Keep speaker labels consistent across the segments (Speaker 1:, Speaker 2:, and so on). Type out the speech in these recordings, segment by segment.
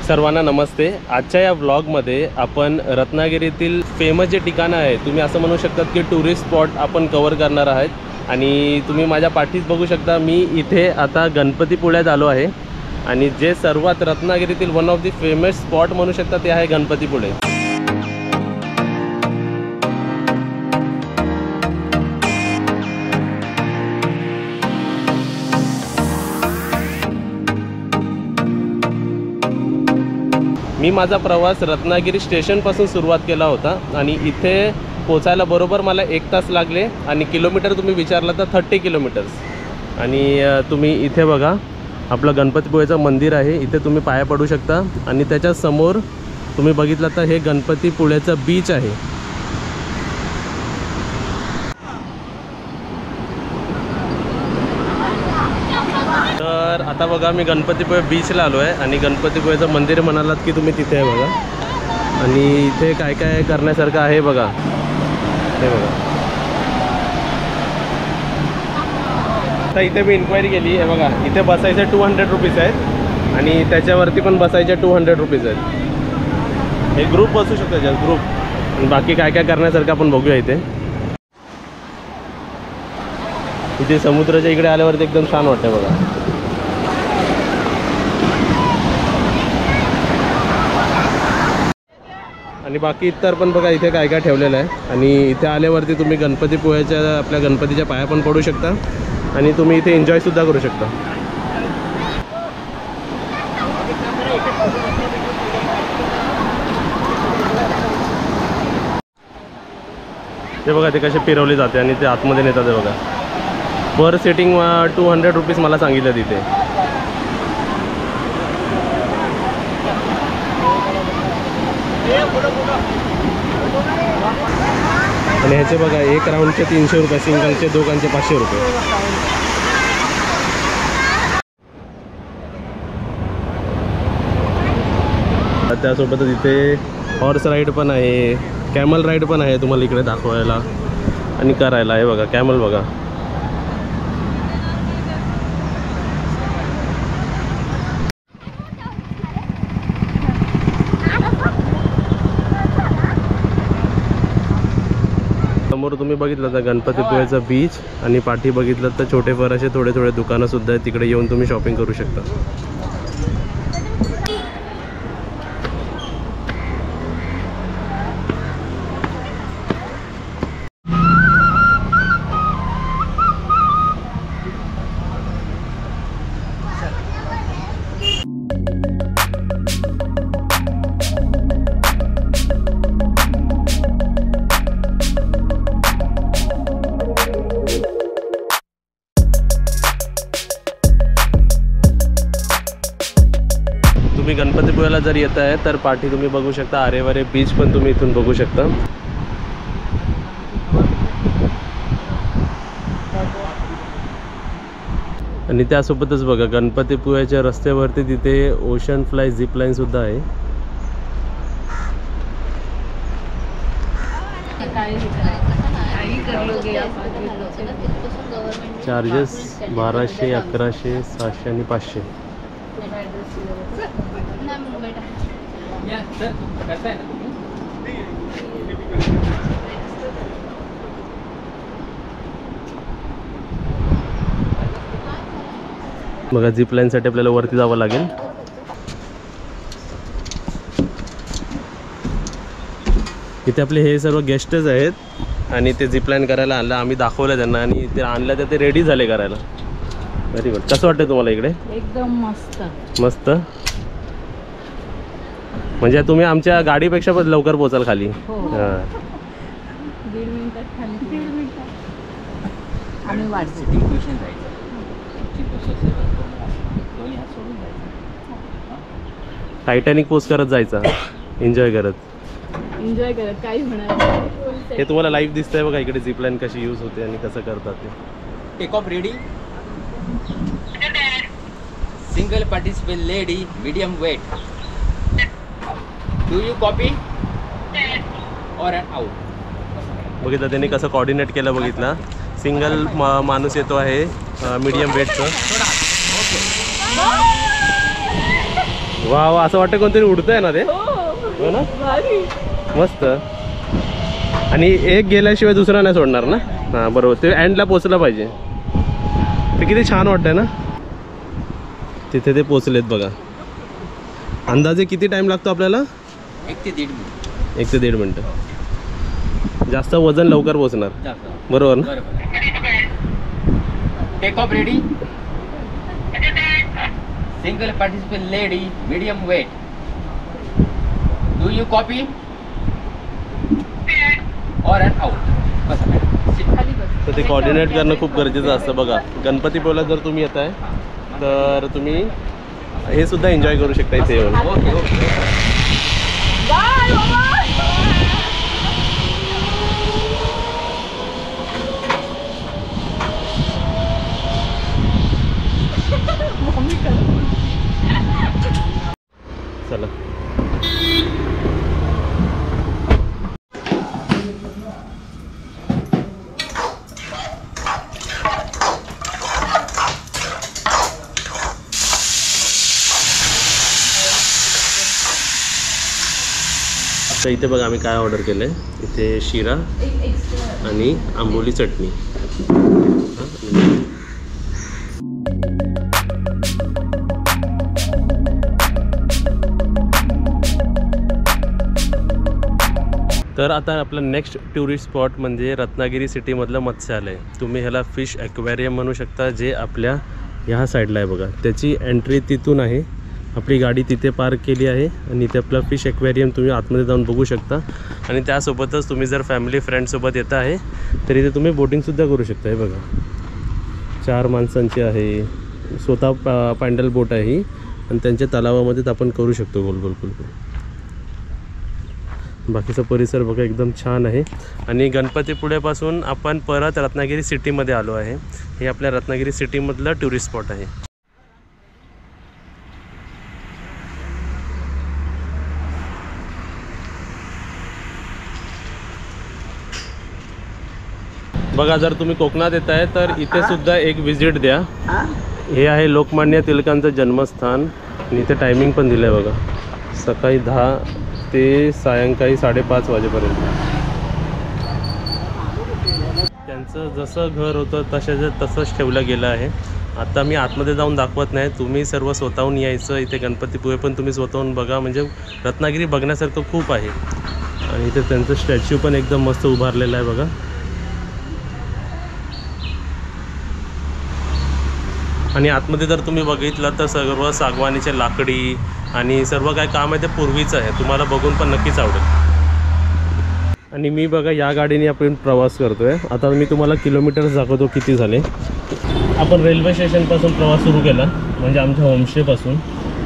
Speaker 1: सर्वांना नमस्ते। आजच्या या व्लॉगमध्ये आपण रत्नागिरीतील फेमस जे ठिकाणं आहे, तुम्ही असं म्हणू शकतात की टुरिस्ट स्पॉट आपण कव्हर करणार आहात। आणि तुम्ही माझ्या पाठीस बघू शकता, मी इथे आता गणपतीपुळ्यात आलो आहे आणि जे सर्वात रत्नागिरीतील one of the famous spot म्हणू शकता ते आहे गणपतीपुळे। मी माझा प्रवास रत्नागिरी स्टेशनपासून सुरुवात केला होता आणि इथे पोचायला बरोबर मला 1 तास लागले आणि किलोमीटर तुम्ही विचारला तर 30 किलोमीटर्स। आणि तुम्ही इथे बघा, आपलं गणपतीपुळेचं मंदिर आहे, इथे तुम्ही पाया पडू शकता आणि त्याच्या समोर तुम्ही बघितलं तर हे गणपतीपुळेचं बीच आहे। तर आता बघा, मी गणपतीपुळे बीचला आलो आहे आणि गणपतीपुळेचं मंदिर म्हणालात की तुम्ही तिथे आहे बघा। आणि इथे काय काय करण्यासारखं आहे बघा, हे बघा। आता इथे मी इन्क्वायरी केली आहे बघा, इथे बसायचे 200 रुपीज आहेत आणि त्याच्यावरती पण बसायचे 200 रुपीज आहेत। हे ग्रुप बसू शकतो, ज्या ग्रुप। बाकी काय काय करण्यासारखं आपण बघूया। इथे समुद्राच्या इकडे आल्यावरती एकदम छान वाटतं बघा। आणि बाकी इतर पण बघा इथे काय काय ठेवलेलं आहे। आणि इथे आल्यावरती तुम्ही गणपतीपुळ्याच्या आपल्या गणपतीच्या पाया पण पडू शकता आणि तुम्ही इथे एन्जॉय सुद्धा करू शकता। ते बघा, ते कसे फिरवले जाते आणि ते आतमध्ये नेतात ते बघा। पर सिटिंग 200 रुपीज मला सांगितलं तिथे। आणि ह्याचे बघा, एक राऊंडचे 300 रुपये, सिंगलचे दोघांचे 500 रुपये। त्यासोबतच इथे हॉर्स राईड पण आहे, कॅमल राईड पण आहे तुम्हाला इकडे दाखवायला आणि करायला। आहे बघा, कॅमल बघा। समोर तुम्ही बघितलं तर गणपतीपुळेचं बीच आणि पाठी बघितलं तर छोटेफार असे थोडे थोडे दुकानं सुद्धा आहेत, तिकडे येऊन तुम्ही शॉपिंग करू शकता। तुम्ही गणपतीपुळ्याला जर येत आहे तर पाठी तुम्ही बघू शकता आरेवारे बीच पण तुम्ही इथून बघू शकता। आणि त्यासोबतच बघा, गणपतीपुळ्याच्या रस्त्यावरती तिथे ओशन फ्लाय झिप लाईन सुद्धा आहे। चार्जेस 1200, 1100, 600 आणि 500। बघा, झिप लाईनसाठी आपल्याला वरती जावं लागेल। इथे आपले हे सर्व गेस्टच आहेत आणि ते झिप लाईन करायला आणलं, आम्ही दाखवलं त्यांना आणि ते आणलं तर ते रेडी झाले करायला। Very good. कसं वाटतं तुम्हाला इकडे? एकदम मस्त मस्त। म्हणजे तुम्ही आमच्या गाडीपेक्षा पण लवकर पोचाल खाली। हां,
Speaker 2: 1.5 मिनिटात खाली, 1.5 मिनिटात आम्ही वाटतो।
Speaker 1: टायटॅनिक पोस्ट करत जायचा, एन्जॉय करत
Speaker 2: काही होणार।
Speaker 1: हे तुम्हाला लाईव्ह दिसतंय बघा, इकडे झिप लाईन कशी यूज होते आणि कसं करतात ते।
Speaker 3: Take off ready, single participant lady, medium weight. Do you copy over out?
Speaker 1: बघितलं त्यांनी कसं कोऑर्डिनेट केलं बघितलं। सिंगल माणूस येतो आहे मीडियम वेटचं। वा वा, असं वाटतं कोणतरी उडतंय ना ते. हो ना,
Speaker 2: भारी.
Speaker 1: मस्त. आणि एक गेल्याशिवाय दुसरा नाही सोडणार ना. हां बरोबर, ते एंडला पोचलं पाहिजे. ते किती छान वाटतंय ना. तिथे ते पोचलेत बघा. अंदाजे किती टाइम लागतो आपल्याला?
Speaker 3: 1 ते 1.5 मिनिट.
Speaker 1: 1 ते 1.5 मिनटं. जास्त वजन लवकर पोचणार. बरोबर ना.
Speaker 3: Take off ready. Single participant lady medium weight. Do you copy over and out. बस
Speaker 2: खाली बस.
Speaker 1: तर ते कोऑर्डिनेट करणं खूप गरजेचं असतं बघा. गणपतीपुळ्याला जर तुम्ही येत आहे तर तुम्ही हे सुद्धा एन्जॉय करू शकता इथे येऊन.
Speaker 3: Okay okay.
Speaker 2: बाय बाबा. मम्मी कर.
Speaker 1: चला. तर इथे बघा आम्ही काय ऑर्डर केलं आहे. इथे शिरा
Speaker 2: एक एक्स्ट्रा.
Speaker 1: आणि आंबोली चटणी. तर आता आपलं नेक्स्ट टुरिस्ट स्पॉट म्हणजे रत्नागिरी सिटीमधलं मत्स्यालय. तुम्ही ह्याला फिश ॲक्वेरियम म्हणू शकता, जे आपल्या ह्या साईडला आहे बघा. त्याची एंट्री तिथून आहे. आपली गाडी तिथे पार्क केली आहे आणि इथे आपलं फिश ॲक्वेरियम तुम्ही आतमध्ये जाऊन बघू शकता. आणि त्यासोबतच तुम्ही जर फॅमिली फ्रेंडसोबत येत आहे तर इथे तुम्ही बोटिंगसुद्धा करू शकता. हे बघा 4 माणसांची आहे. स्वतः पॅन्डल बोट आहे ही आणि त्यांच्या तलावामध्येच आपण करू शकतो गोल गोल गोल गोल. बाकीचा परिसर बघा एकदम छान आहे. आणि गणपतीपुळेपासून आपण परत रत्नागिरी सिटीमध्ये आलो आहे. हे आपल्या रत्नागिरी सिटीमधलं टुरिस्ट स्पॉट आहे. बघा जर तुम्ही कोकणात येत आहे तर इथे सुद्धा एक विजिट द्या. हे आहे लोकमान्य टिळकांचं जन्मस्थान आणि इथे टायमिंग पण दिलं आहे बघा. सकाळी 10 ते सायंकाळी 5:30 वाजेपर्यंत. त्यांचं जसं घर होतं तसंच ठेवलं गेलं आहे. आता मी आतमध्ये जाऊन दाखवत नाही, तुम्ही सर्व स्वतःहून यायचं. इथे गणपतीपुळे पण तुम्ही स्वतःहून बघा. म्हणजे रत्नागिरी बघण्यासारखं खूप आहे. आणि इथे त्यांचं स्टॅच्यू पण एकदम मस्त उभारलेलं आहे बघा. आणि आतमध्ये जर तुम्ही बघितलं तर सर्व सागवानीचे लाकडी आणि सर्व काय काम आहे ते पूर्वीचं आहे. तुम्हाला बघून पण नक्कीच आवडेल. आणि मी बघा या गाडीने आपण प्रवास करतो आहे. आता मी तुम्हाला किलोमीटर्स दाखवतो किती झाले. आपण रेल्वे स्टेशनपासून प्रवास सुरू केला, म्हणजे आमच्या होमस्टेपासून.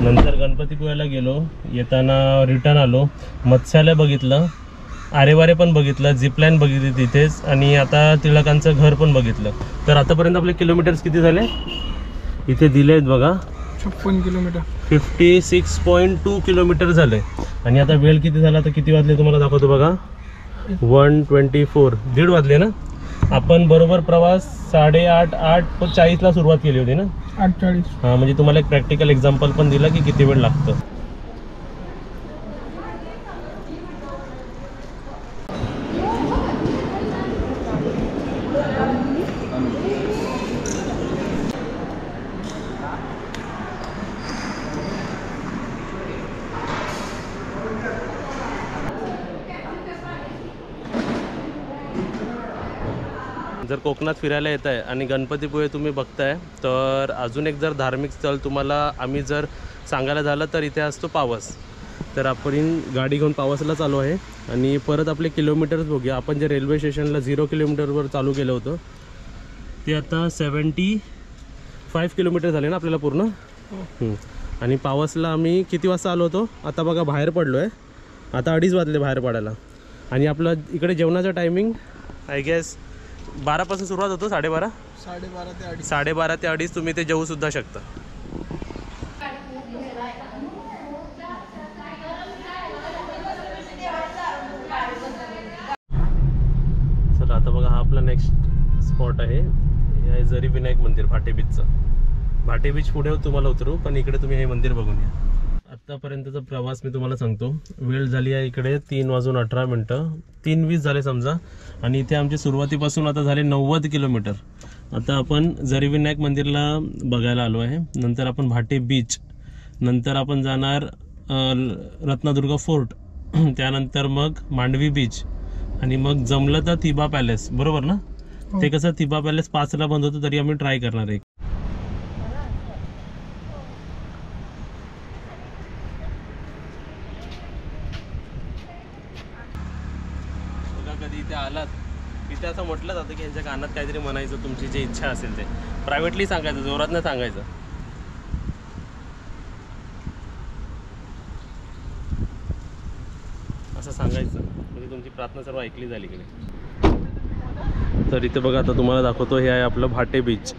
Speaker 1: नंतर गणपतीपुळ्याला गेलो, येताना रिटर्न आलो, मत्स्यालय बघितलं, आरेवारे पण बघितलं, झिपलाईन बघितली तिथेच, आणि आता टिळकांचं घर पण बघितलं. तर आतापर्यंत आपले किलोमीटर्स किती झाले इथे दिले आहेत बघा.
Speaker 4: 56 किलोमीटर.
Speaker 1: 56.2 किलोमीटर झाले. आणि आता वेळ किती झाला तर किती वाजले तुम्हाला दाखवतो बघा. 1:24, 1:30 वाजले ना. आपण बरोबर प्रवास 8:40ला सुरुवात केली होती ना.
Speaker 4: 8:40.
Speaker 1: हां, म्हणजे तुम्हाला एक प्रॅक्टिकल एक्झाम्पल पण दिला की किती वेळ लागतं. जर कोकणात फिरायला येत आहे आणि गणपतीपुळे तुम्ही बघताय तर अजून एक जर धार्मिक स्थळ तुम्हाला आम्ही जर सांगायला झालं तर इथे असतो पावस. तर आपण गाडी घेऊन पावसला चालू आहे आणि परत आपले किलोमीटर्स बघूया. आपण जे रेल्वे स्टेशनला 0 किलोमीटरवर चालू केलं होतं ते आता 75 किलोमीटर झाले ना आपल्याला पूर्ण. आणि पावसला आम्ही किती वाजता आलो होतो आता बघा. बाहेर पडलो आहे आता 2:30 वाजले बाहेर पडायला. आणि आपलं इकडे जेवणाचं टायमिंग आय गेस 12पासून सुरुवात होतो. 12:30
Speaker 4: ते 2:30.
Speaker 1: 12:30 ते 2:30 तुम्ही ते जेवू सुद्धा शकता. चला आता बघा हा आपला नेक्स्ट स्पॉट आहे. हे आहे जरी विनायक मंदिर भाटे बीचचं. भाटे बीच पुढे तुम्हाला उतरू, पण इकडे तुम्ही हे मंदिर बघून या. आत्तापर्यंतचा प्रवास मी तुम्हाला सांगतो. वेळ झाली आहे इकडे 3:18 3:20 झाले समजा. आणि इथे आमची सुरुवातीपासून आता झाले 90 किलोमीटर. आता आपण जरीविनायक मंदिरला बघायला आलो आहे. नंतर आपण भाटे बीच, नंतर आपण जाणार रत्नदुर्ग फोर्ट, त्यानंतर मग मांडवी बीच, आणि मग जमलं तर थिबा पॅलेस. बरोबर ना? ते कसं थिबा पॅलेस 5ला बंद होतं, तरी आम्ही ट्राय करणार आहे. कधी इथे आलात, इथे असं म्हटलं जातं की यांच्या कानात काहीतरी म्हणायचं, तुमची जी इच्छा असेल ते प्रायव्हेटली सांगायचं, जोरात नाही सांगायचं. असं सांगायचं म्हणजे तुमची प्रार्थना सर्व ऐकली झाली इकडे. तर इथे बघा, आता तुम्हाला दाखवतो. हे आहे आपलं भाटे बीच,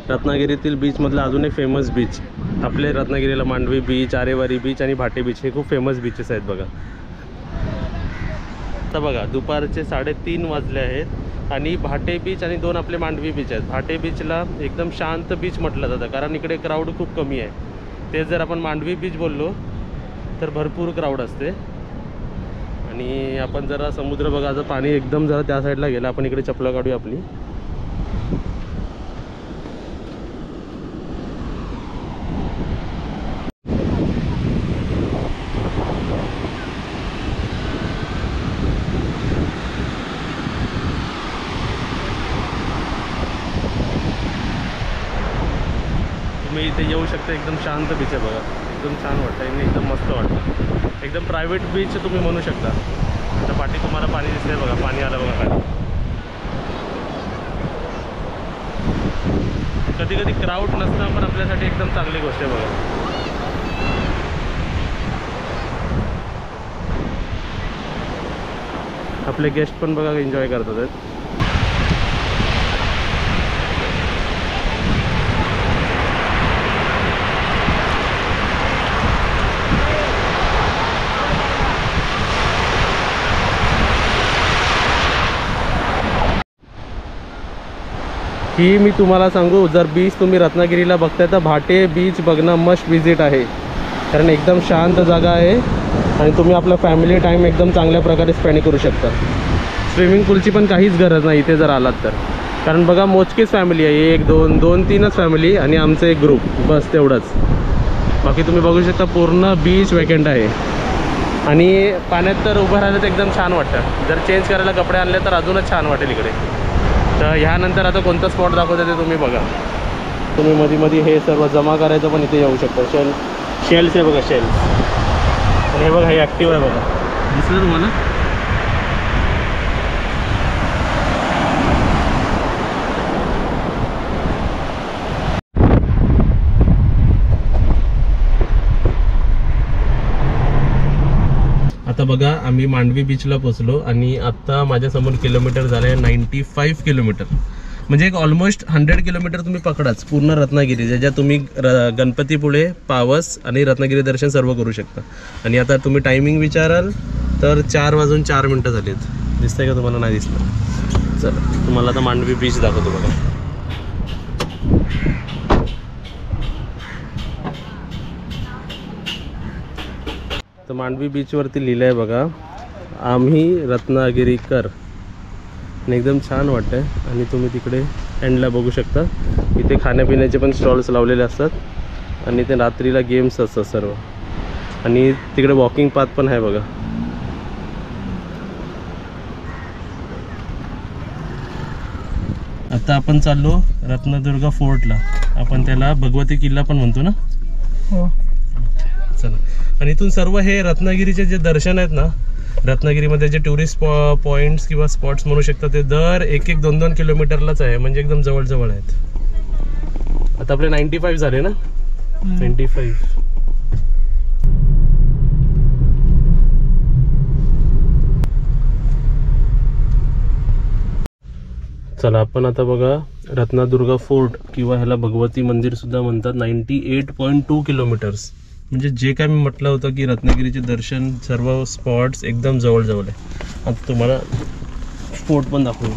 Speaker 1: रत्नागिरीतील बीचमधलं अजून एक फेमस बीच. आपले रत्नागिरीला मांडवी बीच, आरेवारी बीच आणि भाटे बीच हे खूप फेमस बीचेस आहेत बघा. आता बघा दुपारचे 3:30 वाजले आहेत आणि भाटे बीच आणि 2 आपले मांडवी बीच आहेत. भाटे बीचला एकदम शांत बीच म्हटलं जातं, कारण इकडे क्राऊड खूप कमी आहे. ते जर आपण मांडवी बीच बोललो तर भरपूर क्राऊड असते. आणि आपण जरा समुद्र बघा, जर पाणी एकदम जरा त्या साईडला गेलं, आपण इकडे चपला काढूया आपली. तुम्ही इथे येऊ शकता. एकदम शांत बीच आहे बघा, एकदम छान वाटतं आणि एकदम मस्त वाटतं. एकदम प्रायव्हेट बीच तुम्ही म्हणू शकता. आता पाठी तुम्हाला पाणी दिसतंय बघा, पाणी आलं बघा खाली. कधी कधी क्राऊड नसतं, पण आपल्यासाठी एकदम चांगली गोष्ट आहे बघा. आपले गेस्ट पण बघा एन्जॉय करतात आहेत. ही मी तुम्हाला सांगू, जर बीच तुम्ही रत्नागिरीला बघताय तर भाटे बीच बघणं मस्ट विजिट आहे. कारण एकदम शांत जागा आहे आणि तुम्ही आपला फॅमिली टाईम एकदम चांगल्या प्रकारे स्पेंड करू शकता. स्विमिंग पूलची पण काहीच गरज नाही इथे जर आलात तर. कारण बघा मोजकीच फॅमिली आहे, 1 2 2-3च फॅमिली आणि आमचं एक ग्रुप, बस तेवढंच. बाकी तुम्ही बघू शकता पूर्ण बीच वेकेंट आहे. आणि पाण्यात तर उभं राहिलं तर एकदम छान वाटतं. जर चेंज करायला कपडे आणले तर अजूनच छान वाटेल इकडे. तर ह्यानंतर आता कोणतं स्पॉट दाखवतं ते तुम्ही बघा. तुम्ही मध्ये हे सर्व जमा करायचं पण इथे येऊ शकता. शेल्स आहे बघा, शेल्स. आणि हे बघा, हे ॲक्टिव्ह आहे बघा, दिसलं तुम्हाला? आता बघा आम्ही मांडवी बीचला पोचलो आणि आत्ता माझ्यासमोर किलोमीटर झालं आहे 95 किलोमीटर. म्हणजे एक ऑलमोस्ट 100 किलोमीटर तुम्ही पकडाच पूर्ण रत्नागिरी, ज्याच्यात तुम्ही गणपतीपुळे, पावस आणि रत्नागिरी दर्शन सर्व करू शकता. आणि आता तुम्ही टायमिंग विचाराल तर 4:04 झालेत. दिसतंय का तुम्हाला? नाही दिसलं. चला तुम्हाला आता मांडवी बीच दाखवतो बघा. तर मांडवी बीचवरती लिहिलं आहे बघा, आम्ही रत्नागिरीकर. आणि एकदम छान वाटतं आहे. आणि तुम्ही तिकडे एंडला बघू शकता, इथे खाण्यापिण्याचे पण स्टॉल्स लावलेले असतात आणि ते रात्रीला गेम्स असतात सर्व. आणि तिकडे वॉकिंग पाथ पण आहे बघा. आता आपण चाललो रत्नदुर्ग फोर्टला. आपण त्याला भगवती किल्ला पण म्हणतो ना.
Speaker 4: हो.
Speaker 1: चला. आणि इथून सर्व हे रत्नागिरीचे जे दर्शन आहेत ना, रत्नागिरीमध्ये जे टुरिस्ट पॉईंट्स किंवा स्पॉट्स म्हणू शकता, ते दर 1-1, 2-2 किलोमीटरलाच आहे. म्हणजे एकदम जवळ आहेत. आता आपले 95 झाले ना. 95. चला आपण आता बघा रत्नदुर्ग फोर्ट किंवा ह्याला भगवती मंदिर सुद्धा म्हणतात. 98.2 किलोमीटर्स. म्हणजे जे काय मी म्हटलं होतं की रत्नागिरीचे दर्शन सर्व स्पॉट्स एकदम जवळ आहे. आता तुम्हाला फोर्ट पण दाखवू.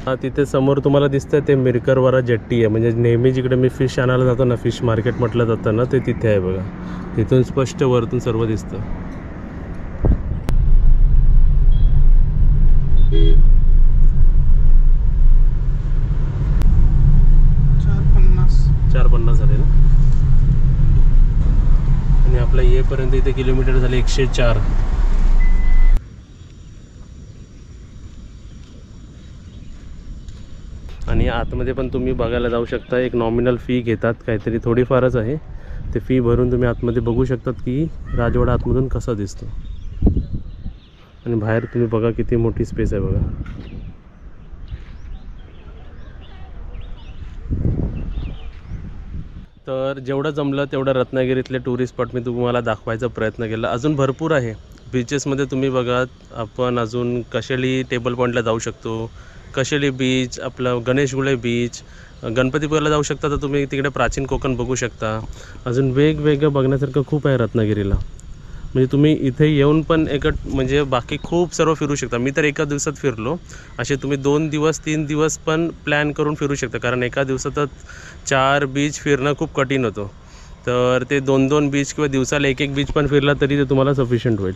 Speaker 1: हा, तिथे समोर तुम्हाला दिसतंय ते मिरकरवारा जेट्टी आहे. म्हणजे नेहमी जिकडे मी फिश आणायला जातो ना, फिश मार्केट म्हटलं जातं ना, ते तिथे आहे बघा. तिथून स्पष्ट वरतून सर्व दिसतं. $4.50 झाले ना. आणि आपल्या येईपर्यंत इथे किलोमीटर झाले 104. आणि आतमध्ये पण तुम्ही बघायला जाऊ शकता. एक नॉमिनल फी घेतात, काहीतरी थोडीफारच आहे. ते फी भरून तुम्ही आतमध्ये बघू शकतात की राजवाडा आतमधून कसा दिसतो. आणि बाहेर तुम्ही बघा किती मोठी स्पेस आहे बघा. तर जेवढं जमलं तेवढं रत्नागिरीतले टुरिस्ट स्पॉट मी तुम्हाला दाखवायचा प्रयत्न केला. अजून भरपूर आहे. बीचेसमध्ये तुम्ही बघा, आपण अजून कशेळी टेबल पॉईंटला जाऊ शकतो, कशेळी बीच, आपलं गणेशगुळे बीच, गणपतीपुळ्याला जाऊ शकता. तर तुम्ही तिकडे प्राचीन कोकण बघू शकता. अजून वेगवेगळं बघण्यासारखं खूप आहे रत्नागिरीला. म्हणजे तुम्ही इथे येऊन पण म्हणजे बाकी खूप सर्व फिरू शकता. मी तर एका दिवसात फिरलो. असे तुम्ही 2 दिवस 3 दिवस पण प्लॅन करून फिरू शकता. कारण एका दिवसातच 4 बीच फिरणं खूप कठीण होतं. तर ते 2-2 बीच किंवा दिवसाला 1-1 बीच पण फिरला तरी ते तुम्हाला सफिशियंट होईल.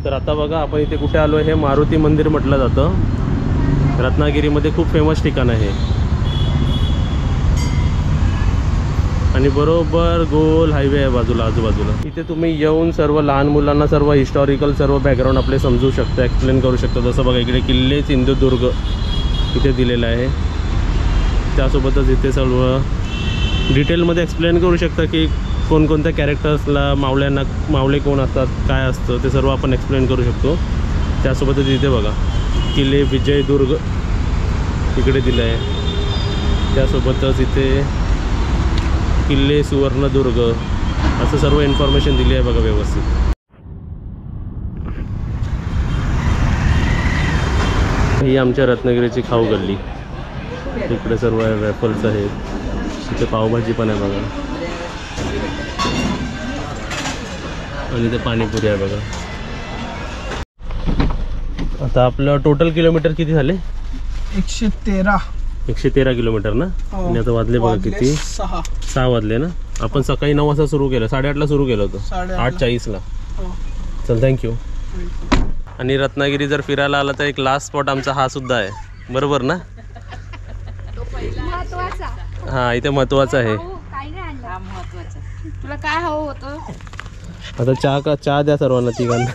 Speaker 1: तर आता बघा, आपण इथे कुठे आलो आहे. हे मारुती मंदिर म्हटलं जातं. रत्नागिरीमध्ये खूप फेमस ठिकाण आहे. आणि बरोबर गोल हायवे आहे बाजूला, आजूबाजूला. इथे तुम्ही येऊन सर्व लहान मुलांना सर्व हिस्टॉरिकल सर्व बॅकग्राऊंड आपले समजू शकता, एक्सप्लेन करू शकता. जसं बघा, इकडे किल्ले सिंधुदुर्ग इथे दिलेलं आहे. त्यासोबतच इथे सर्व डिटेलमध्ये एक्सप्लेन करू शकता की कोणकोणत्या कॅरेक्टर्सला, मावळे कोण असतात, काय असतं, ते सर्व आपण एक्सप्लेन करू शकतो. त्यासोबतच इथे बघा, किल्ले विजयदुर्ग इकडे दिलं आहे. त्यासोबतच इथे किल्ले सुवर्णदुर्ग असं सर्व इन्फॉर्मेशन दिली आहे बघा व्यवस्थित. ही आमच्या रत्नागिरीची खाऊ गल्ली. इकडे सर्व वेफर्स आहेत. इथे पावभाजी पण आहे बघा. आणि इथे पाणीपुरी आहे बघा. आता आपलं टोटल किलोमीटर किती झाले? 113 किलोमीटर ना. आणि आता वाजले बघा किती, 6 वाजले ना. आपण सकाळी 9 वाजता सुरू केलं, 8:30ला सुरू केलं होतं, 8:40ला. चल, थँक्यू. आणि रत्नागिरी जर फिरायला आला तर एक लास्ट स्पॉट आमचा हा सुद्धा आहे, बरोबर ना. हा, इथे महत्वाचं आहे.
Speaker 2: तुला काय हवं होतं?
Speaker 1: आता चहा द्या सर्वांना, तिघांना.